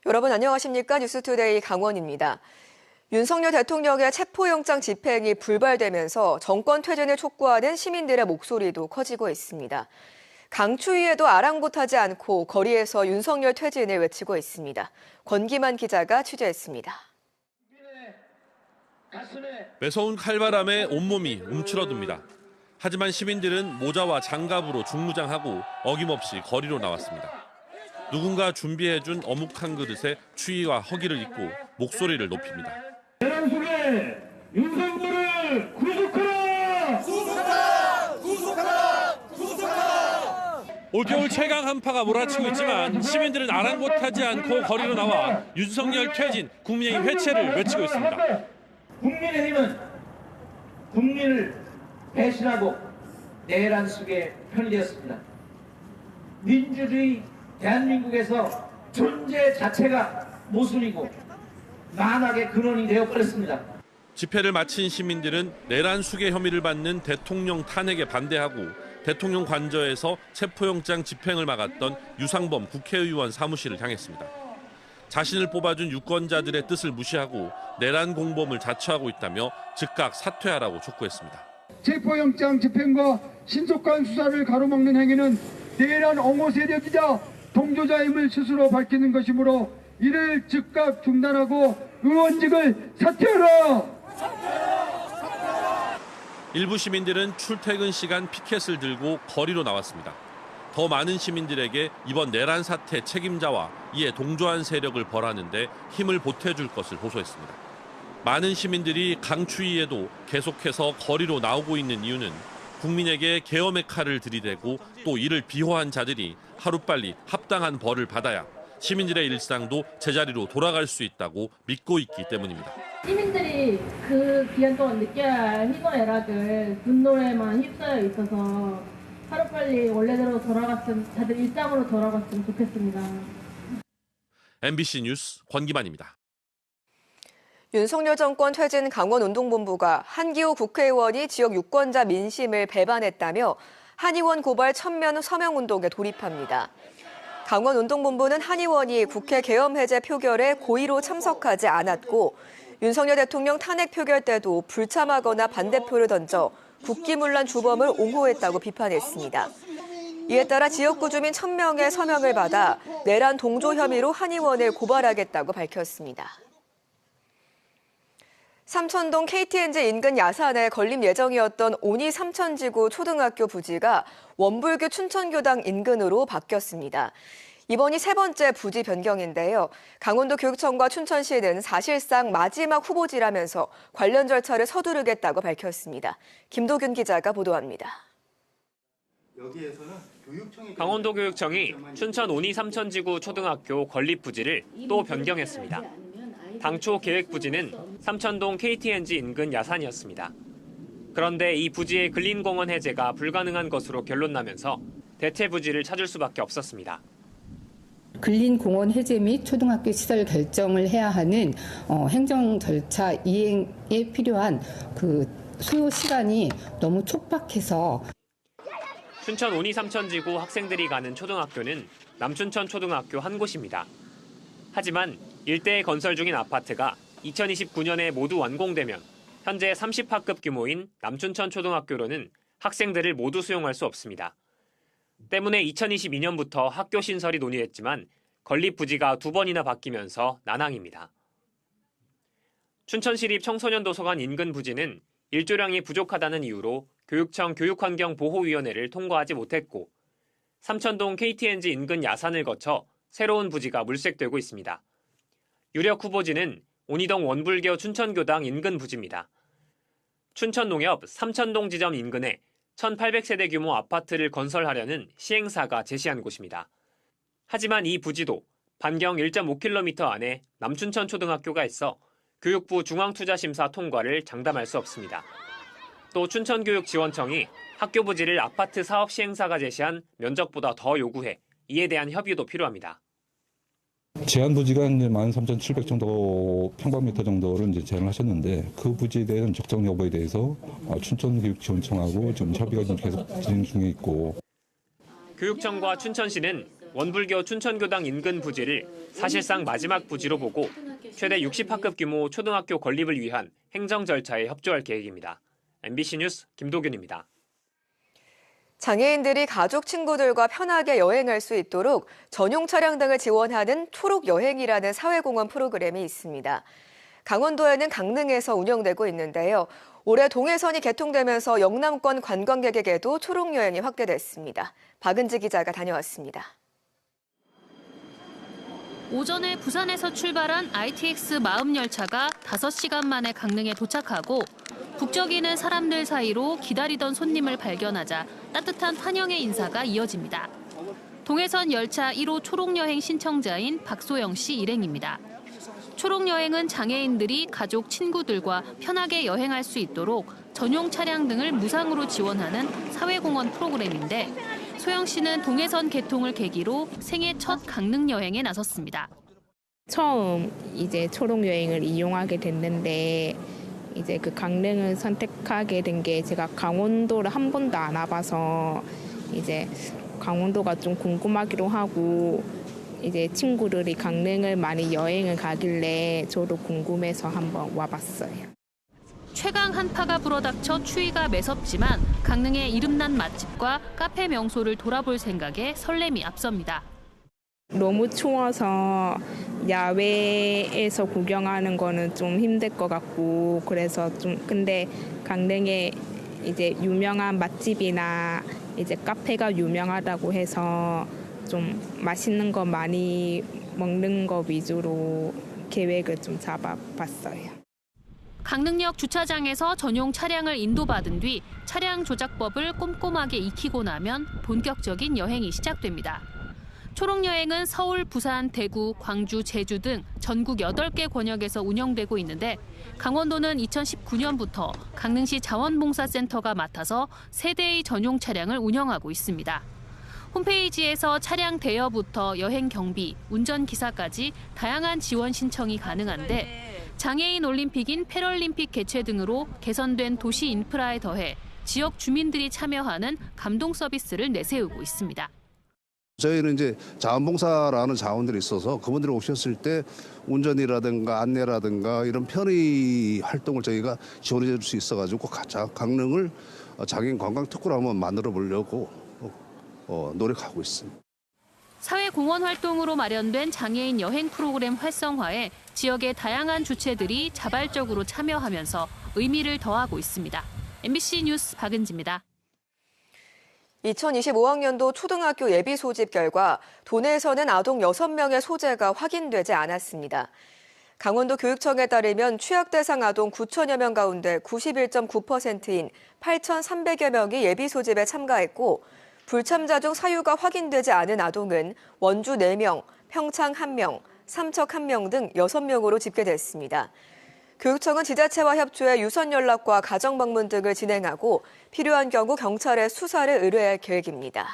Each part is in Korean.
여러분 안녕하십니까? 뉴스투데이 강원입니다. 윤석열 대통령의 체포영장 집행이 불발되면서 정권 퇴진을 촉구하는 시민들의 목소리도 커지고 있습니다. 강추위에도 아랑곳하지 않고 거리에서 윤석열 퇴진을 외치고 있습니다. 권기만 기자가 취재했습니다. 매서운 칼바람에 온몸이 움츠러듭니다. 하지만 시민들은 모자와 장갑으로 중무장하고 어김없이 거리로 나왔습니다. 누군가 준비해준 어묵 한 그릇에 추위와 허기를 잊고 목소리를 높입니다. 내란 속에 윤석열을 구속하라! 구속하라! 구속하라! 구속하라! 올겨울 최강 한파가 몰아치고 있지만 시민들은 아랑곳하지 않고 거리로 나와 윤석열 퇴진, 국민의힘 해체를 외치고 있습니다. 국민의힘은 국민을 배신하고 내란 속에 편리되었습니다. 민주주의 대한민국에서 존재 자체가 모순이고 만악의 근원이 되어버렸습니다. 집회를 마친 시민들은 내란 수괴 혐의를 받는 대통령 탄핵에 반대하고 대통령 관저에서 체포영장 집행을 막았던 유상범 국회의원 사무실을 향했습니다. 자신을 뽑아준 유권자들의 뜻을 무시하고 내란 공범을 자처하고 있다며 즉각 사퇴하라고 촉구했습니다. 체포영장 집행과 신속한 수사를 가로막는 행위는 내란 옹호 세력이자 동조자임을 스스로 밝히는 것이므로 이를 즉각 중단하고 의원직을 사퇴하라! 일부 시민들은 출퇴근 시간 피켓을 들고 거리로 나왔습니다. 더 많은 시민들에게 이번 내란 사태 책임자와 이에 동조한 세력을 벌하는데 힘을 보태줄 것을 호소했습니다. 많은 시민들이 강추위에도 계속해서 거리로 나오고 있는 이유는 국민에게 계엄의 칼을 들이대고 또 이를 비호한 자들이 하루빨리 합당한 벌을 받아야 시민들의 일상도 제자리로 돌아갈 수 있다고 믿고 있기 때문입니다. 시민들이 그 기간 동안 느껴야 할 희노 애락을 분노에만 휩싸여 있어서 하루빨리 원래대로 돌아갔으면, 다들 일상으로 돌아갔으면 좋겠습니다. MBC 뉴스 권기만입니다. 윤석열 정권 퇴진 강원운동본부가 한기호 국회의원이 지역 유권자 민심을 배반했다며 한의원 고발 천면 서명운동에 돌입합니다. 강원운동본부는 한의원이 국회 계엄 해제 표결에 고의로 참석하지 않았고 윤석열 대통령 탄핵 표결 때도 불참하거나 반대표를 던져 국기문란 주범을 옹호했다고 비판했습니다. 이에 따라 지역구 주민 1000명의 서명을 받아 내란 동조 혐의로 한의원을 고발하겠다고 밝혔습니다. 삼천동 KTNG 인근 야산에 건립 예정이었던 오니 삼천지구 초등학교 부지가 원불교 춘천교당 인근으로 바뀌었습니다. 이번이 세 번째 부지 변경인데요. 강원도 교육청과 춘천시는 사실상 마지막 후보지라면서 관련 절차를 서두르겠다고 밝혔습니다. 김도균 기자가 보도합니다. 강원도 교육청이 춘천 오니 삼천지구 초등학교 건립 부지를 또 변경했습니다. 당초 계획 부지는 삼천동 KTNG 인근 야산이었습니다. 그런데 이 부지의 근린공원 해제가 불가능한 것으로 결론나면서 대체 부지를 찾을 수밖에 없었습니다. 근린공원 해제 및 초등학교 시설 결정을 해야 하는 행정 절차 이행에 필요한 그 소요 시간이 너무 촉박해서 춘천 오니 삼천지구 학생들이 가는 초등학교는 남춘천 초등학교 한 곳입니다. 하지만 일대에 건설 중인 아파트가 2029년에 모두 완공되면 현재 30학급 규모인 남춘천 초등학교로는 학생들을 모두 수용할 수 없습니다. 때문에 2022년부터 학교 신설이 논의됐지만 건립 부지가 2번이나 바뀌면서 난항입니다. 춘천시립 청소년도서관 인근 부지는 일조량이 부족하다는 이유로 교육청 교육환경보호위원회를 통과하지 못했고 삼천동 KTNG 인근 야산을 거쳐 새로운 부지가 물색되고 있습니다. 유력 후보지는 오니동 원불교 춘천교당 인근 부지입니다. 춘천농협 삼천동 지점 인근에 1800세대 규모 아파트를 건설하려는 시행사가 제시한 곳입니다. 하지만 이 부지도 반경 1.5km 안에 남춘천 초등학교가 있어 교육부 중앙투자심사 통과를 장담할 수 없습니다. 또 춘천교육지원청이 학교 부지를 아파트 사업 시행사가 제시한 면적보다 더 요구해 이에 대한 협의도 필요합니다. 제한 부지가 이제 13,700 정도 평방미터 정도를 이제 제한을 하셨는데 그 부지에 대한 적정 여부에 대해서 춘천교육지원청하고 좀 협의가 좀 계속 진행 중에 있고. 교육청과 춘천시는 원불교 춘천교당 인근 부지를 사실상 마지막 부지로 보고 최대 60학급 규모 초등학교 건립을 위한 행정 절차에 협조할 계획입니다. MBC 뉴스 김도균입니다. 장애인들이 가족, 친구들과 편하게 여행할 수 있도록 전용 차량 등을 지원하는 초록여행이라는 사회공헌 프로그램이 있습니다. 강원도에는 강릉에서 운영되고 있는데요. 올해 동해선이 개통되면서 영남권 관광객에게도 초록여행이 확대됐습니다. 박은지 기자가 다녀왔습니다. 오전에 부산에서 출발한 ITX 마음열차가 5시간 만에 강릉에 도착하고 북적이는 사람들 사이로 기다리던 손님을 발견하자 따뜻한 환영의 인사가 이어집니다. 동해선 열차 1호 초록여행 신청자인 박소영 씨 일행입니다. 초록여행은 장애인들이 가족, 친구들과 편하게 여행할 수 있도록 전용 차량 등을 무상으로 지원하는 사회공헌 프로그램인데 소영 씨는 동해선 개통을 계기로 생애 첫 강릉 여행에 나섰습니다. 처음 이제 초록여행을 이용하게 됐는데 이제 그 강릉을 선택하게 된 게 제가 강원도를 한 번도 안 와봐서 이제 강원도가 좀 궁금하기도 하고 이제 친구들이 강릉을 많이 여행을 가길래 저도 궁금해서 한번 와봤어요. 최강 한파가 불어닥쳐 추위가 매섭지만 강릉의 이름난 맛집과 카페 명소를 돌아볼 생각에 설렘이 앞섭니다. 너무 추워서 야외에서 구경하는 거는 좀 힘들 것 같고 그래서 좀 근데 강릉에 이제 유명한 맛집이나 이제 카페가 유명하다고 해서 좀 맛있는 거 많이 먹는 거 위주로 계획을 좀 잡아봤어요. 강릉역 주차장에서 전용 차량을 인도받은 뒤 차량 조작법을 꼼꼼하게 익히고 나면 본격적인 여행이 시작됩니다. 초록여행은 서울, 부산, 대구, 광주, 제주 등 전국 8개 권역에서 운영되고 있는데 강원도는 2019년부터 강릉시 자원봉사센터가 맡아서 3대의 전용 차량을 운영하고 있습니다. 홈페이지에서 차량 대여부터 여행 경비, 운전기사까지 다양한 지원 신청이 가능한데 장애인 올림픽인 패럴림픽 개최 등으로 개선된 도시 인프라에 더해 지역 주민들이 참여하는 감동 서비스를 내세우고 있습니다. 저희는 이제 자원봉사라는 자원들이 있어서 그분들이 오셨을 때 운전이라든가 안내라든가 이런 편의 활동을 저희가 지원해 줄 수 있어가지고 강릉을 장애인 관광 특구로 한번 만들어 보려고 노력하고 있습니다. 사회공헌 활동으로 마련된 장애인 여행 프로그램 활성화에 지역의 다양한 주체들이 자발적으로 참여하면서 의미를 더하고 있습니다. MBC 뉴스 박은지입니다. 2025학년도 초등학교 예비 소집 결과 도내에서는 아동 6명의 소재가 확인되지 않았습니다. 강원도 교육청에 따르면 취약 대상 아동 9천여 명 가운데 91.9%인 8,300여 명이 예비 소집에 참가했고 불참자 중 사유가 확인되지 않은 아동은 원주 4명, 평창 1명, 삼척 1명 등 6명으로 집계됐습니다. 교육청은 지자체와 협조해 유선 연락과 가정 방문 등을 진행하고 필요한 경우 경찰에 수사를 의뢰할 계획입니다.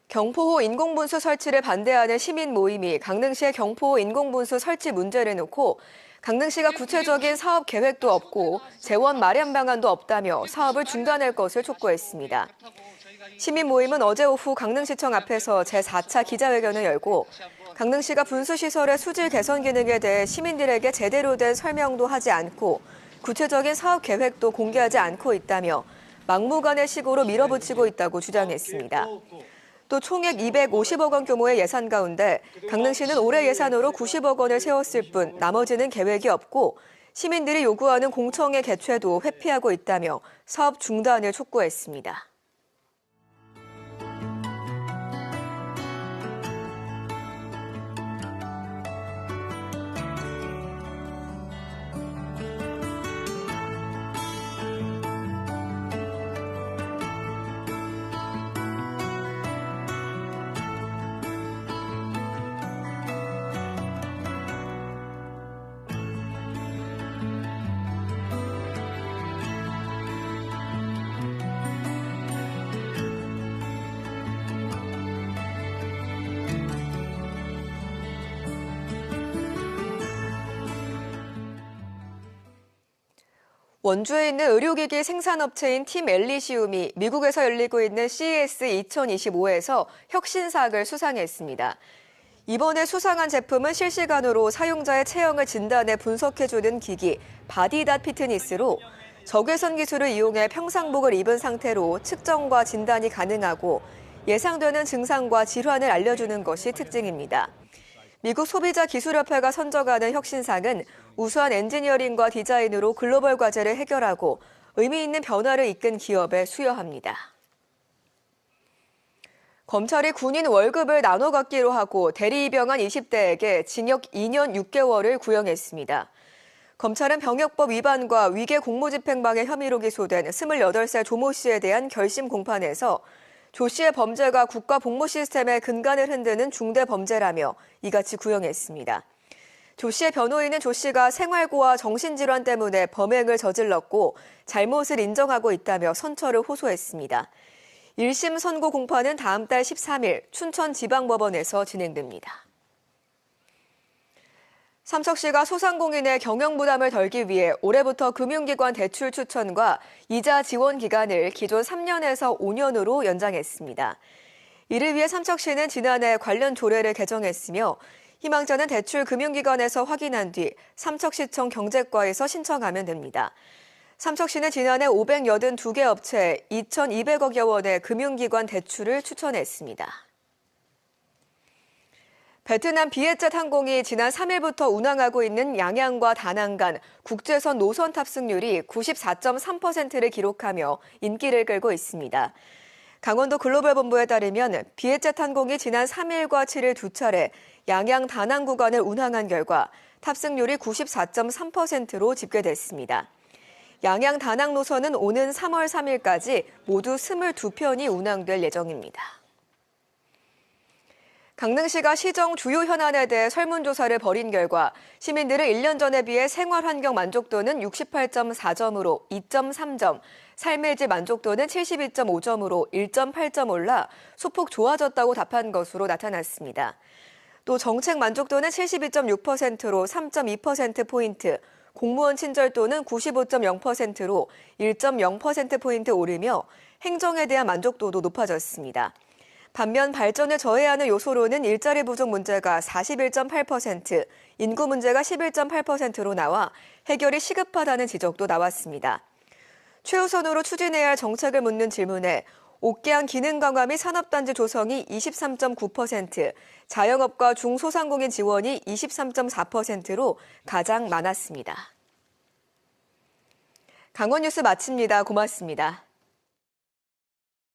경포호 인공분수 설치를 반대하는 시민 모임이 강릉시의 경포호 인공분수 설치 문제를 놓고 강릉시가 구체적인 사업 계획도 없고 재원 마련 방안도 없다며 사업을 중단할 것을 촉구했습니다. 시민 모임은 어제 오후 강릉시청 앞에서 제4차 기자회견을 열고 강릉시가 분수시설의 수질 개선 기능에 대해 시민들에게 제대로 된 설명도 하지 않고 구체적인 사업 계획도 공개하지 않고 있다며 막무가내 식으로 밀어붙이고 있다고 주장했습니다. 또 총액 250억 원 규모의 예산 가운데 강릉시는 올해 예산으로 90억 원을 세웠을 뿐 나머지는 계획이 없고 시민들이 요구하는 공청회 개최도 회피하고 있다며 사업 중단을 촉구했습니다. 원주에 있는 의료기기 생산업체인 팀 엘리시움이 미국에서 열리고 있는 CES 2025에서 혁신상을 수상했습니다. 이번에 수상한 제품은 실시간으로 사용자의 체형을 진단해 분석해주는 기기 바디닷 피트니스로 적외선 기술을 이용해 평상복을 입은 상태로 측정과 진단이 가능하고 예상되는 증상과 질환을 알려주는 것이 특징입니다. 미국 소비자기술협회가 선정하는 혁신상은 우수한 엔지니어링과 디자인으로 글로벌 과제를 해결하고 의미 있는 변화를 이끈 기업에 수여합니다. 검찰이 군인 월급을 나눠 갖기로 하고 대리 입영한 20대에게 징역 2년 6개월을 구형했습니다. 검찰은 병역법 위반과 위계 공무집행방해 혐의로 기소된 28살 조모 씨에 대한 결심 공판에서 조 씨의 범죄가 국가 복무 시스템의 근간을 흔드는 중대 범죄라며 이같이 구형했습니다. 조 씨의 변호인은 조 씨가 생활고와 정신질환 때문에 범행을 저질렀고 잘못을 인정하고 있다며 선처를 호소했습니다. 1심 선고 공판은 다음 달 13일 춘천지방법원에서 진행됩니다. 삼척시가 소상공인의 경영 부담을 덜기 위해 올해부터 금융기관 대출 추천과 이자 지원 기간을 기존 3년에서 5년으로 연장했습니다. 이를 위해 삼척시는 지난해 관련 조례를 개정했으며 희망자는 대출 금융기관에서 확인한 뒤 삼척시청 경제과에서 신청하면 됩니다. 삼척시는 지난해 582개 업체에 2,200억여 원의 금융기관 대출을 추천했습니다. 베트남 비에젯 항공이 지난 3일부터 운항하고 있는 양양과 다낭 간 국제선 노선 탑승률이 94.3%를 기록하며 인기를 끌고 있습니다. 강원도 글로벌본부에 따르면 비에젯 항공이 지난 3일과 7일 두 차례 양양 다낭 구간을 운항한 결과 탑승률이 94.3%로 집계됐습니다. 양양 다낭 노선은 오는 3월 3일까지 모두 22편이 운항될 예정입니다. 강릉시가 시정 주요 현안에 대해 설문조사를 벌인 결과 시민들은 1년 전에 비해 생활환경 만족도는 68.4점으로 2.3점, 삶의 질 만족도는 72.5점으로 1.8점 올라 소폭 좋아졌다고 답한 것으로 나타났습니다. 또 정책 만족도는 72.6%로 3.2%포인트, 공무원 친절도는 95.0%로 1.0%포인트 오르며 행정에 대한 만족도도 높아졌습니다. 반면 발전을 저해하는 요소로는 일자리 부족 문제가 41.8%, 인구 문제가 11.8%로 나와 해결이 시급하다는 지적도 나왔습니다. 최우선으로 추진해야 할 정책을 묻는 질문에 옥계항 기능 강화 및 산업단지 조성이 23.9%, 자영업과 중소상공인 지원이 23.4%로 가장 많았습니다. 강원 뉴스 마칩니다. 고맙습니다.